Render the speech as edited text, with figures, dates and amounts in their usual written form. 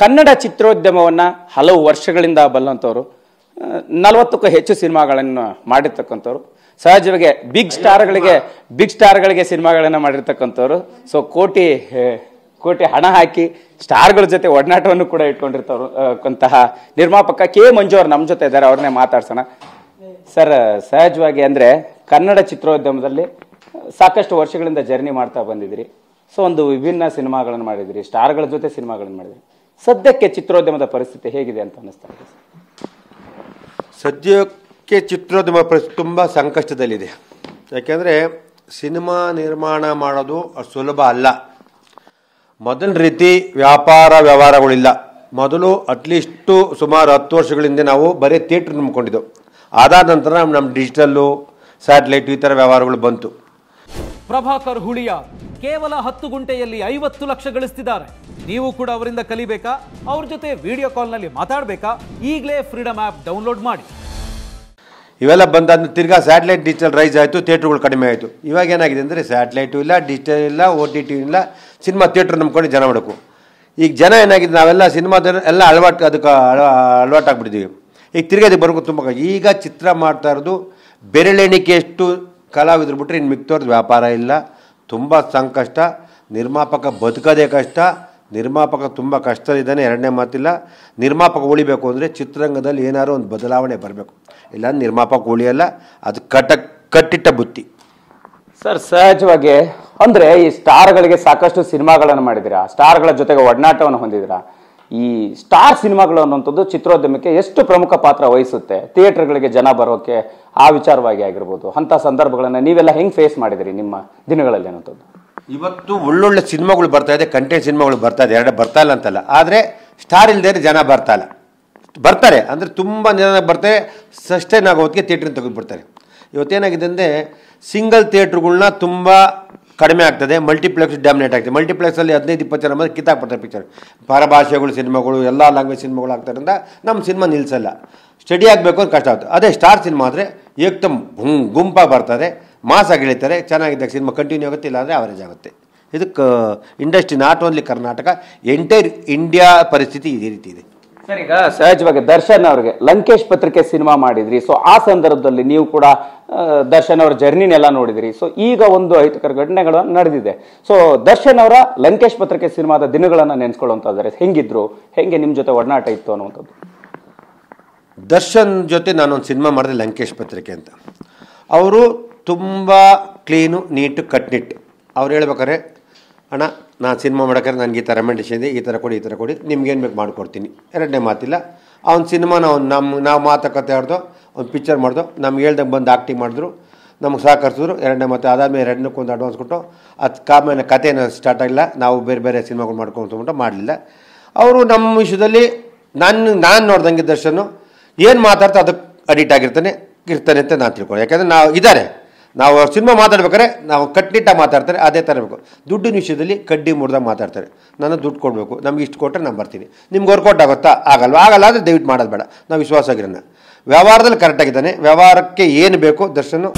ಕನ್ನಡ ಚಿತ್ರೋದ್ಯಮವನ್ನು ಹಲವು ವರ್ಷಗಳಿಂದ ಬಲ್ಲಂಥವ್ರು, 40ಕ್ಕೂ ಹೆಚ್ಚು ಸಿನಿಮಾಗಳನ್ನು ಮಾಡಿರ್ತಕ್ಕಂಥವ್ರು, ಸಹಜವಾಗಿ ಬಿಗ್ ಸ್ಟಾರ್ಗಳಿಗೆ ಸಿನಿಮಾಗಳನ್ನು ಮಾಡಿರ್ತಕ್ಕಂಥವ್ರು. ಸೊ ಕೋಟಿ ಹಣ ಹಾಕಿ ಸ್ಟಾರ್ಗಳ ಜೊತೆ ಒಡನಾಟವನ್ನು ಕೂಡ ಇಟ್ಕೊಂಡಿರ್ತಕ್ಕಂತಹ ನಿರ್ಮಾಪಕ ಕೆ ಮಂಜು ಅವರು ನಮ್ಮ ಜೊತೆ ಇದ್ದಾರೆ. ಅವ್ರನ್ನೇ ಮಾತಾಡ್ಸೋಣ. ಸರ್, ಸಹಜವಾಗಿ ಅಂದರೆ ಕನ್ನಡ ಚಿತ್ರೋದ್ಯಮದಲ್ಲಿ ಸಾಕಷ್ಟು ವರ್ಷಗಳಿಂದ ಜರ್ನಿ ಮಾಡ್ತಾ ಬಂದಿದ್ರಿ. ಸೊ ಒಂದು ವಿಭಿನ್ನ ಸಿನಿಮಾಗಳನ್ನು ಮಾಡಿದ್ರಿ, ಸ್ಟಾರ್ಗಳ ಜೊತೆ ಸಿನಿಮಾಗಳನ್ನು ಮಾಡಿದ್ರಿ. ಸದ್ಯಕ್ಕೆ ಚಿತ್ರೋದ್ಯಮದ ಪರಿಸ್ಥಿತಿ ಹೇಗಿದೆ ಅಂತ ಅನ್ನಿಸ್ತಾ ಇದೆ? ಸದ್ಯಕ್ಕೆ ಚಿತ್ರೋದ್ಯಮ ಪರಿಸ್ಥಿತಿ ತುಂಬ ಸಂಕಷ್ಟದಲ್ಲಿದೆ. ಯಾಕೆಂದರೆ ಸಿನಿಮಾ ನಿರ್ಮಾಣ ಮಾಡೋದು ಸುಲಭ ಅಲ್ಲ. ಮೊದಲ ರೀತಿ ವ್ಯವಹಾರಗಳಿಲ್ಲ. ಮೊದಲು ಅಟ್ಲೀಸ್ಟು ಸುಮಾರು 10 ವರ್ಷಗಳಿಂದ ನಾವು ಬರೀ ಥಿಯೇಟ್ರ್ ನಂಬ್ಕೊಂಡಿದ್ದೆವು. ಅದಾದ ನಂತರ ನಮ್ಮ ಡಿಜಿಟಲ್ಲು, ಸ್ಯಾಟಲೈಟ್ ಈ ಥರ ವ್ಯವಹಾರಗಳು ಬಂತು. ಪ್ರಭಾಕರ್ ಹುಳಿಯ ಕೇವಲ 10 ಗುಂಟೆಯಲ್ಲಿ 50 ಲಕ್ಷ ಗಳಿಸ್ತಿದ್ದಾರೆ. ನೀವು ಕೂಡ ಅವರಿಂದ ಕಲಿಬೇಕಾ? ಅವ್ರ ಜೊತೆ ವಿಡಿಯೋ ಕಾಲ್ನಲ್ಲಿ ಮಾತಾಡಬೇಕಾ? ಈಗಲೇ ಫ್ರೀಡಮ್ ಆ್ಯಪ್ ಡೌನ್ಲೋಡ್ ಮಾಡಿ. ಇವೆಲ್ಲ ಬಂದಾದ ತಿರ್ಗಾ ಸ್ಯಾಟಲೈಟ್ ಡಿಜಿಟಲ್ ರೈಸ್ ಆಯಿತು, ಥಿಯೇಟ್ರುಗಳು ಕಡಿಮೆ ಆಯಿತು. ಇವಾಗ ಏನಾಗಿದೆ ಅಂದರೆ ಸ್ಯಾಟಲೈಟು ಇಲ್ಲ, ಡಿಜಿಟಲ್ ಇಲ್ಲ, OTT ಇಲ್ಲ, ಸಿನಿಮಾ ಥಿಯೇಟ್ರ್ ನಂಬ್ಕೊಂಡು ಜನ ಮಾಡಬೇಕು. ಈಗ ಜನ ಏನಾಗಿದೆ, ನಾವೆಲ್ಲ ಸಿನಿಮಾದ ಎಲ್ಲ ಅಳವಟ್ಟಾಗ್ಬಿಟ್ಟಿದ್ದೀವಿ. ಈಗ ತಿರ್ಗಿ ಅದಕ್ಕೆ ಬರೋದು ತುಂಬ. ಈಗ ಚಿತ್ರ ಮಾಡ್ತಾ ಇರೋದು ಬೆರಳೆಣಿಕೆಯಷ್ಟು ಕಲಾವಿದ್ರು ಬಿಟ್ಟರೆ ಇನ್ನು ಮಿಕ್ತವ್ರದ್ದು ವ್ಯಾಪಾರ ಇಲ್ಲ. ತುಂಬ ಸಂಕಷ್ಟ. ನಿರ್ಮಾಪಕ ಬದುಕೋದೇ ಕಷ್ಟ. ನಿರ್ಮಾಪಕ ತುಂಬ ಕಷ್ಟದಿದ್ದಾನೆ, ಎರಡನೇ ಮಾತಿಲ್ಲ. ನಿರ್ಮಾಪಕ ಉಳಿಬೇಕು ಅಂದರೆ ಚಿತ್ರರಂಗದಲ್ಲಿ ಏನಾದ್ರು ಒಂದು ಬದಲಾವಣೆ ಬರಬೇಕು, ಇಲ್ಲ ನಿರ್ಮಾಪಕ ಉಳಿಯಲ್ಲ. ಅದು ಕಟ್ಟಿಟ್ಟ ಬುತ್ತಿ. ಸರ್, ಸಹಜವಾಗಿ ಅಂದರೆ ಈ ಸ್ಟಾರ್ಗಳಿಗೆ ಸಾಕಷ್ಟು ಸಿನಿಮಾಗಳನ್ನು ಮಾಡಿದ್ದೀರಾ, ಸ್ಟಾರ್ಗಳ ಜೊತೆಗೆ ಒಡನಾಟವನ್ನು ಹೊಂದಿದ್ದೀರಾ. ಈ ಸ್ಟಾರ್ ಸಿನಿಮಾಗಳು ಅನ್ನುವಂಥದ್ದು ಚಿತ್ರೋದ್ಯಮಕ್ಕೆ ಎಷ್ಟು ಪ್ರಮುಖ ಪಾತ್ರ ವಹಿಸುತ್ತೆ? ಥಿಯೇಟರ್ಗಳಿಗೆ ಜನ ಬರೋಕೆ ಆ ವಿಚಾರವಾಗಿ ಆಗಿರ್ಬೋದು, ಅಂಥ ಸಂದರ್ಭಗಳನ್ನು ನೀವೆಲ್ಲ ಹೆಂಗೆ ಫೇಸ್ ಮಾಡಿದಿರಿ ನಿಮ್ಮ ದಿನಗಳಲ್ಲಿ ಅನ್ನೋಂಥದ್ದು? ಇವತ್ತು ಒಳ್ಳೊಳ್ಳೆ ಸಿನಿಮಾಗಳು ಬರ್ತಾ ಇದೆ, ಕಂಟೆಂಟ್ ಸಿನಿಮಾಗಳು ಬರ್ತಾ ಇದೆ, ಎರಡು ಬರ್ತಾ ಇಲ್ಲ ಅಂತಲ್ಲ. ಆದರೆ ಸ್ಟಾರ್ ಇಲ್ಲದೆ ಜನ ಬರ್ತಾರೆ ಅಂದರೆ ತುಂಬ ಜನ ಬರ್ತಾರೆ. ಸಸ್ಟೈನ್ ಆಗೋ ಹೊತ್ತಿಗೆ ಥಿಯೇಟ್ರಿಂದ ತೆಗೆದುಬಿಡ್ತಾರೆ. ಇವತ್ತೇನಾಗಿದೆ ಅಂದರೆ ಸಿಂಗಲ್ ಥಿಯೇಟ್ರುಗಳನ್ನ ತುಂಬ ಕಡಿಮೆ ಆಗ್ತದೆ, ಮಲ್ಟಿಪ್ಲೆಕ್ಸ್ ಡಾಮಿನೇಟ್ ಆಗ್ತದೆ. ಮಲ್ಟಿಪ್ಲೆಕ್ಸಲ್ಲಿ 15-20 ಜನ ಬಂದರೆ ಕಿತ್ತಾಕ್ಬಿಡ್ತಾರೆ ಪಿಕ್ಚರ್. ಪರಭಾಷೆಗಳು ಸಿನಿಮಾಗಳು, ಎಲ್ಲ ಲ್ಯಾಂಗ್ವೇಜ್ ಸಿನಿಮಾಗಳು ಆಗ್ತಾರಿಂದ ನಮ್ಮ ಸಿನಿಮಾ ನಿಲ್ಲಿಸಲ್ಲ. ಸ್ಟಡಿ ಆಗಬೇಕು ಅಂತ ಕಷ್ಟ ಆಗುತ್ತೆ. ಅದೇ ಸ್ಟಾರ್ ಸಿನಿಮಾ ಆದರೆ ಏಕ್ದಮ್ ಗುಂಪಾಗಿ ಬರ್ತಾರೆ, ಮಾಸಾಗಿ ಇಳಿತಾರೆ. ಚೆನ್ನಾಗಿದ್ದಾಗ ಸಿನಿಮಾ ಕಂಟಿನ್ಯೂ ಆಗುತ್ತೆ, ಇಲ್ಲಾಂದರೆ ಅವರೇಜ್ ಆಗುತ್ತೆ. ಇದಕ್ಕೆ industry, not only Karnataka, entire India ಪರಿಸ್ಥಿತಿ ಇದೇ ರೀತಿ ಇದೆ. ಸರ್, ಈಗ ಸಹಜವಾಗಿ ದರ್ಶನ್ ಅವರಿಗೆ ಲಂಕೇಶ್ ಪತ್ರಿಕೆ ಸಿನಿಮಾ ಮಾಡಿದ್ರಿ. ಸೊ ಆ ಸಂದರ್ಭದಲ್ಲಿ ನೀವು ಕೂಡ ದರ್ಶನ್ ಅವರ ಜರ್ನಿನೆಲ್ಲ ನೋಡಿದಿರಿ. ಸೊ ಈಗ ಒಂದು ಅಹಿತಕರ ಘಟನೆಗಳು ನಡೆದಿದೆ. ಸೊ ದರ್ಶನ್ ಅವರ ಲಂಕೇಶ್ ಪತ್ರಿಕೆ ಸಿನಿಮಾದ ದಿನಗಳನ್ನು ನೆನೆಸ್ಕೊಳ್ಳುವಂತಾದ್ರೆ ಹೆಂಗಿದ್ರು, ಹೆಂಗೆ ನಿಮ್ಮ ಜೊತೆ ಒಡನಾಟ ಇತ್ತು ಅನ್ನುವಂಥದ್ದು? ದರ್ಶನ್ ಜೊತೆ ನಾನೊಂದು ಸಿನಿಮಾ ಮಾಡಿದೆ, ಲಂಕೇಶ್ ಪತ್ರಿಕೆ ಅಂತ. ಅವರು ತುಂಬ ಕ್ಲೀನು, ನೀಟು, ಕಟ್ನಿಟ್ಟು. ಅವ್ರು ಹೇಳ್ಬೇಕಾರೆ, ಅಣ್ಣ ನಾನು ಸಿನಿಮಾ ಮಾಡೋಕ್ಕಾರೆ ನನಗೆ ಈ ಥರ ರೆಮೆಂಡೇಷನ್ ಇದೆ, ಈ ಥರ ಕೊಡಿ, ನಿಮ್ಗೇನು ಬೇಕು ಮಾಡಿಕೊಡ್ತೀನಿ. ಎರಡನೇ ಮಾತಿಲ್ಲ. ಅವ್ನ ಸಿನಿಮಾನ ನಾವು ಮಾತುಕತೆ ಆಡ್ದೋ, ಒಂದು ಪಿಕ್ಚರ್ ಮಾಡ್ದೋ, ನಮ್ಗೆ ಹೇಳ್ದಂಗೆ ಬಂದು ಆ್ಯಕ್ಟಿಂಗ್ ಮಾಡಿದ್ರು, ನಮಗೆ ಸಹಕರಿಸಿದ್ರು. ಎರಡನೇ ಮಾತು ಅದಾದಮೇಲೆ ಎರಡನೇಕ್ಕೊಂದು ಅಡ್ವಾನ್ಸ್ ಕೊಟ್ಟು ಅದು ಕಾಮೇಲೆ ಕಥೆನ ಸ್ಟಾರ್ಟ್ ಆಗಿಲ್ಲ. ನಾವು ಬೇರೆ ಸಿನಿಮಾಗಳು ಮಾಡ್ಕೊಂಡ್ಬಿಟ್ಟು ಮಾಡಲಿಲ್ಲ. ಅವರು ನಮ್ಮ ವಿಷಯದಲ್ಲಿ ನಾನು ನೋಡ್ದಂಗೆ ದರ್ಶನು ಏನು ಮಾತಾಡ್ತಾ ಅದಕ್ಕೆ ಅಡಿಕ್ಟ್ ಇರ್ತಾನೆ ಅಂತ ನಾನು ತಿಳ್ಕೊಳ್ಳಿ. ಯಾಕೆಂದರೆ ನಾವು ಸಿನಿಮಾ ಮಾತಾಡ್ಬೇಕಾದ್ರೆ ನಾವು ಕಟ್ನಿಟ್ಟಾಗಿ ಮಾತಾಡ್ತಾರೆ, ಅದೇ ಥರ ಇರಬೇಕು. ದುಡ್ಡಿನ ವಿಷಯದಲ್ಲಿ ಕಡ್ಡಿ ಮುರಿದಾಗ ಮಾತಾಡ್ತಾರೆ. ನಾನು ದುಡ್ಡು ಕೊಡಬೇಕು, ನಮ್ಗೆ ಇಷ್ಟು ಕೊಟ್ಟರೆ ನಾನು ಬರ್ತೀನಿ, ನಿಮ್ಗೆ ವರ್ಕೌಟ್ ಆಗುತ್ತಾ? ಆಗಲ್ಲ ಆದರೆ ದಯವಿಟ್ಟು ಮಾಡೋದು ಬೇಡ. ನಾವು ವಿಶ್ವಾಸ ಆಗಿರೋಣ. ವ್ಯವಹಾರದಲ್ಲಿ ಕರೆಕ್ಟಾಗಿದ್ದಾನೆ. ವ್ಯವಹಾರಕ್ಕೆ ಏನು ಬೇಕೋ ದರ್ಶನ